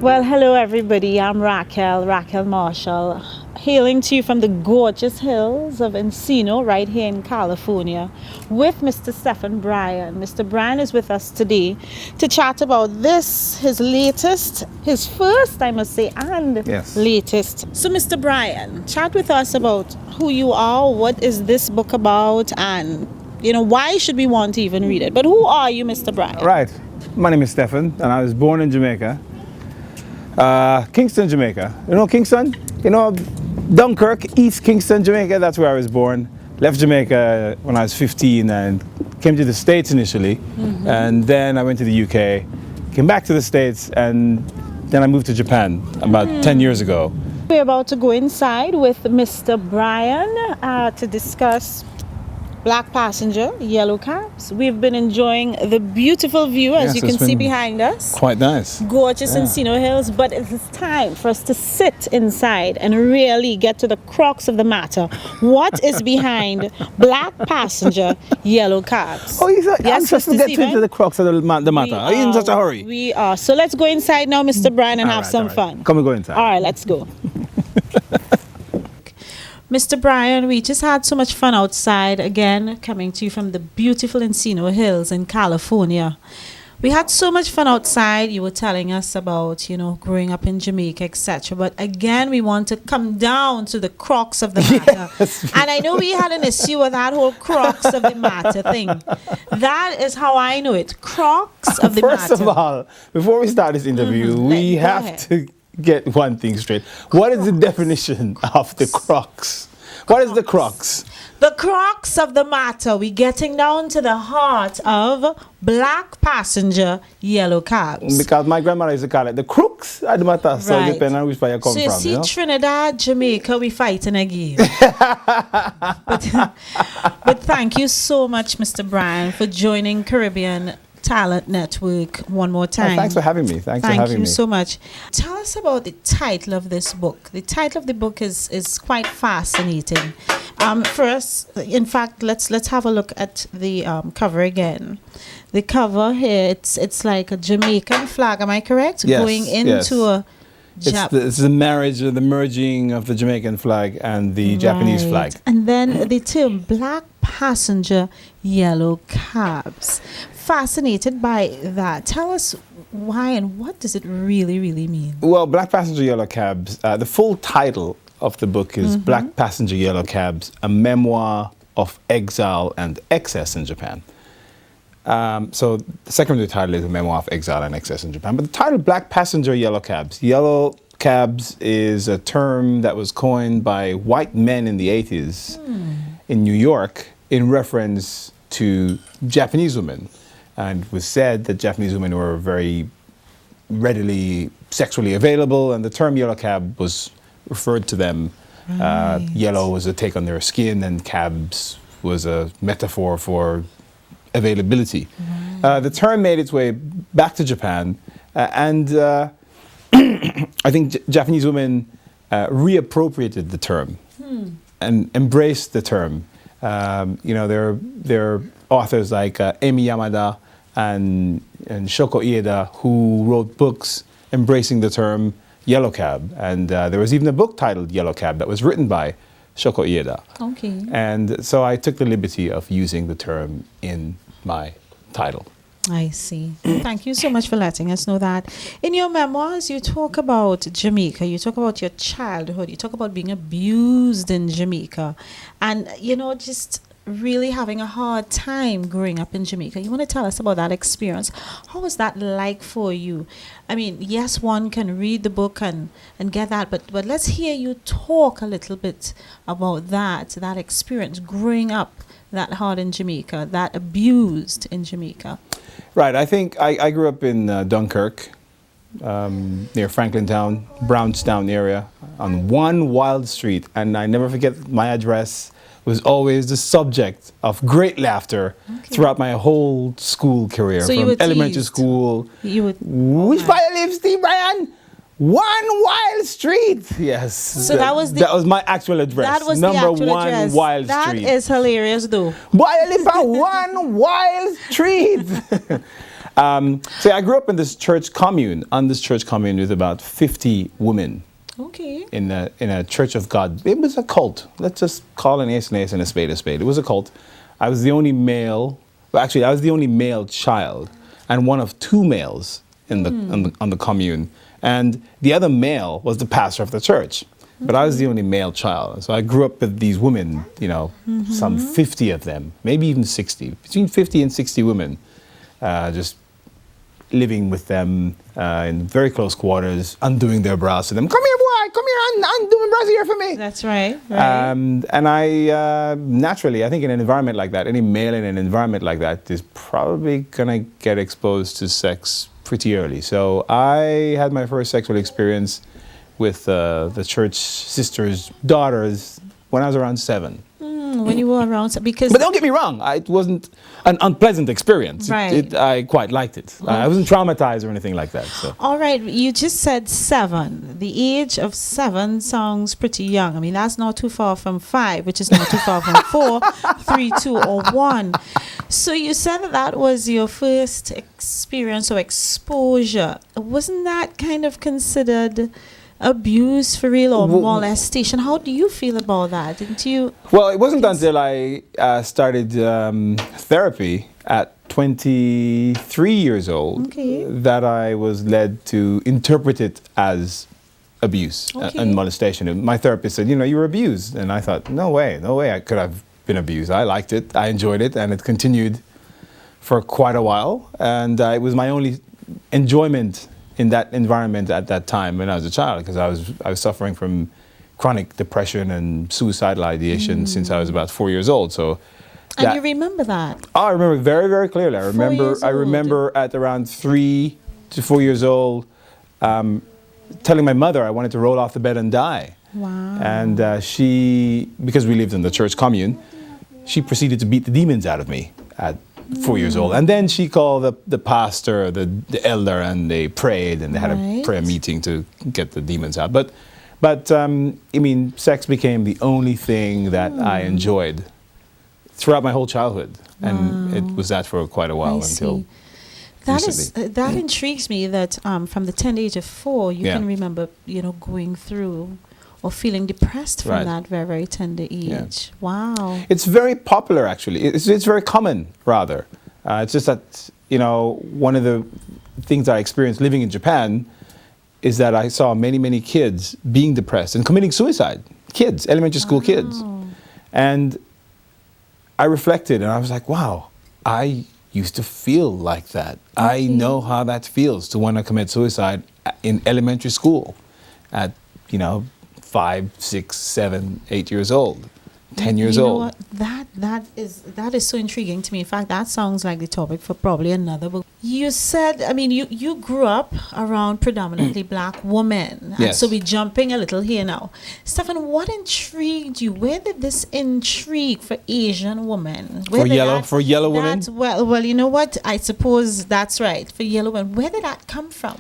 Well, hello everybody. I'm Raquel Marshall, hailing to you from the gorgeous hills of Encino, right here in California, with Mr. Stefhen Bryan. Mr. Bryan is with us today to chat about this, his first, I must say, and latest. So, Mr. Bryan, chat with us about who you are, what is this book about, and, why should we want to even read it? But who are you, Mr. Bryan? Right. My name is Stefhen, and I was born in Jamaica. Kingston, Jamaica. You know Kingston? Dunkirk, East Kingston, Jamaica. That's where I was born. Left Jamaica when I was 15 and came to the States initially. Mm-hmm. And then I went to the UK, came back to the States, and then I moved to Japan about 10 years ago. We're about to go inside with Mr. Bryan to discuss Black Passenger, Yellow Cabs. We've been enjoying the beautiful view, as you can see behind us. Quite nice. Gorgeous Encino Hills, but it is time for us to sit inside and really get to the crux of the matter. What is behind Black Passenger, Yellow Cabs? Oh, I'm supposed to get into the crux of the matter. Are you in such a hurry? We are. So let's go inside now, Mr. Bryan, and have some fun. Come and go inside. All right, let's go. Mr. Bryan, we just had so much fun outside, again, coming to you from the beautiful Encino Hills in California. We had so much fun outside. You were telling us about, growing up in Jamaica, etc. But again, we want to come down to the crux of the matter. Yes. And I know we had an issue with that whole crux of the matter thing. That is how I know it. Crux of the matter. First of all, before we start this interview, we have to get one thing straight. What is the definition of the crux? What is the crux? The crux of the matter. We're getting down to the heart of Black Passenger, Yellow Cabs. Because my grandmother used to call it the crux of the matter. Right. So it depends on which way you come from. So you see, Trinidad, Jamaica, we fighting again. but thank you so much, Mr. Bryan, for joining Caribbean Talent Network one more time. Oh, thanks for having me. Thank you so much. Tell us about the title of this book. The title of the book is quite fascinating. First, in fact, let's have a look at the cover again. The cover here, it's like a Jamaican flag. Am I correct? Yes, going into a. It's the marriage or the merging of the Jamaican flag and the Japanese flag. And then the term Black Passenger, Yellow Cabs. Fascinated by that. Tell us why and what does it really, really mean? Well, Black Passenger Yellow Cabs, the full title of the book is Black Passenger Yellow Cabs, a memoir of exile and excess in Japan. So the secondary title is a memoir of exile and excess in Japan. But the title Black Passenger Yellow Cabs. Yellow cabs is a term that was coined by white men in the 80s in New York in reference to Japanese women. And it was said that Japanese women were very readily sexually available, and the term yellow cab was referred to them. Right. Yellow was a take on their skin, and cabs was a metaphor for availability. Right. The term made its way back to Japan, and I think Japanese women reappropriated the term and embraced the term. There are authors like Emi Yamada and Shoko Ieda who wrote books embracing the term yellow cab. And there was even a book titled Yellow Cab that was written by Shoko Ieda. Okay. And so I took the liberty of using the term in my title. I see. Thank you so much for letting us know that. In your memoirs, you talk about Jamaica, you talk about your childhood, you talk about being abused in Jamaica, and, just really having a hard time growing up in Jamaica. You want to tell us about that experience? How was that like for you? I mean, yes, one can read the book and get that, but let's hear you talk a little bit about that experience growing up that hard in Jamaica, that abused in Jamaica. Right. I think I grew up in Dunkirk, near Franklintown, Brownstown area, on one wild street. And I never forget, my address was always the subject of great laughter throughout my whole school career. So from elementary school. Which fire lives, Steve Bryan? One wild street. Yes. So that was my actual address. That was number the actual one address. wild that street. That is hilarious, though. Boy, I live on one wild street. So I grew up in this church commune, with about 50 women. Okay. In a Church of God. It was a cult. Let's just call an ace and a spade a spade. It was a cult. I was the only male. Well, actually, I was the only male child, and one of two males in on the commune. And the other male was the pastor of the church. But I was the only male child. So I grew up with these women, some 50 of them, maybe even 60, between 50 and 60 women, just living with them in very close quarters, undoing their brows to them. Come here, boy, come here, undo my brows here for me. That's right. And I, naturally, I think in an environment like that, any male in an environment like that is probably going to get exposed to sex pretty early. So I had my first sexual experience with the church sisters' daughters when I was around 7. When you were around, because... But don't get me wrong, it wasn't an unpleasant experience. Right. I quite liked it. I wasn't traumatized or anything like that. So. All right, you just said 7. The age of 7 sounds pretty young. I mean, that's not too far from 5, which is not too far from 4, 3, 2, or 1. So you said that was your first experience or exposure. Wasn't that kind of considered abuse for real, or molestation? How do you feel about that? Didn't you? Well, it wasn't until I started therapy at 23 years old that I was led to interpret it as abuse and molestation. And my therapist said, you were abused. And I thought, no way I could have been abused. I liked it, I enjoyed it, and it continued for quite a while. And it was my only enjoyment in that environment at that time when I was a child, because I was suffering from chronic depression and suicidal ideation since I was about 4 years old. So, and you remember that? Oh, I remember very, very clearly. I remember at around 3 to 4 years old, telling my mother I wanted to roll off the bed and die. Wow. And she, because we lived in the church commune, she proceeded to beat the demons out of me at 4 years old. And then she called the pastor, the elder, and they prayed, and they had a prayer meeting to get the demons out. But sex became the only thing that I enjoyed throughout my whole childhood. And it was that for quite a while until recently. That intrigues me that from the tender age of 4, you can remember, going through or feeling depressed from that very, very tender age. Yeah. Wow. It's very popular, actually. It's very common, rather. It's just that, one of the things I experienced living in Japan is that I saw many, many kids being depressed and committing suicide. Kids, elementary school kids. And I reflected and I was like, wow, I used to feel like that. I know how that feels to want to commit suicide in elementary school at, 5, 6, 7, 8 years old, 10 years old. What? That is so intriguing to me. In fact, that sounds like the topic for probably another book. You said, you grew up around predominantly black women. Yes. So we're jumping a little here now. Stefhen, what intrigued you? Where did this intrigue for Asian women? For yellow women? Well, you know what? I suppose that's right. For yellow women. Where did that come from?